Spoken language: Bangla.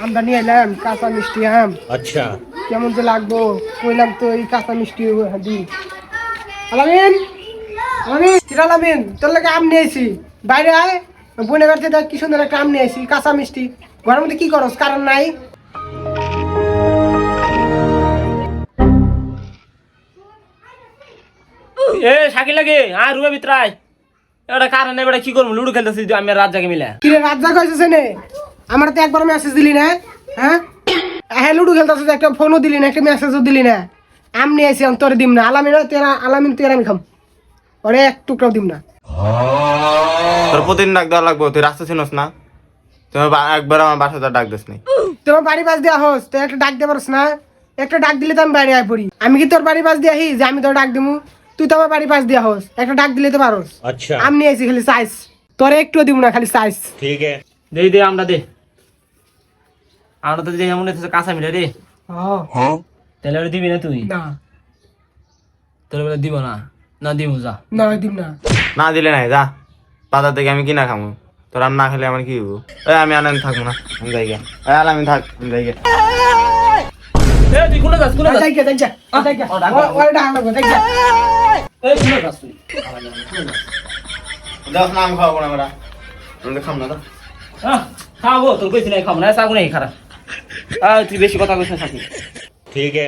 আমরা নিয়ে এলাম কাঁচা মিষ্টি আম। अच्छा কেমন যে লাগবো কইলাম তো এই কাঁচা মিষ্টি দি। আলামিন আলামিন আলামিন তোর লাগে আম নিয়েছি বাইরে আয়। বোনের বাড়িতে দেখ কি সুন্দর একটা আম নিয়েছি কাঁচা মিষ্টি। ঘরের মধ্যে কি করস কারণ নাই? এ শাকিল লাগে আর রুমে ভিতরায় এটা কারণ এবারে কি করবো লুডো খেলতেছি আমি রাত জাগে মিলে কিরে রাত জাগ হয়েছে নে? আমার তো একবার মেসেজ দিলি না। হ্যাঁ হ্যাঁ লুডু খেলতেছ একটা ফোনও দিলি না একটা মেসেজও দিলি না। আম নিয়ে আসি তোর দিম না। আলামিন তেরা আমি খাম ওরে এক টুকরাও দিম না। তোর প্রতিদিন ডাক দেওয়া লাগবো, তুই রাস্তা চিনস না? তুমি একবার আমার বাসাতে ডাক দিস নাই। তোমার বাড়ি পাশ দেওয়া হোস তুই একটা ডাক দিয়ে পারস না? একটা ডাক দিলে তো আমি বাইরে আয় পড়ি। আমি কি তোর বাড়ি পাশ দিয়ে আহি যে আমি তোর ডাক দিমু? তুই তো আমার বাড়ি পাশ দেওয়া হোস একটা ডাক দিলে তো পারস। अच्छा আম নিয়ে আসি খালি সাইজ তোরে একটু দিব না খালি সাইজ। ठीक है দে আমরা দে আমরা তো যে এমন হচ্ছে কাঁচা মিলে রে তাহলে ওটা দিবি না তুই? না তোর বলে দিব না না দিব যা না দিম না। না দিলে নাই যা, বাজার থেকে আমি কিনা খামো। তোর আর না খেলে আমার কি হবো? আমি আনন্দ থাকবো না, আমি যাই গে। আমি থাক, আমি যাই গে। এ তুই কোনে যাস কোনে যাস যাই গে ওরে ডাক লাগবে যাই গে। এ কোনে যাস তুই দশ নাম খাওয়াবো না আমরা, আমি খাম না তো। খাবো তোর কইছি নাই খাবো না চাবো নাই খারাপ তুই বেশি কথা কইছ না শাকিল ठीक है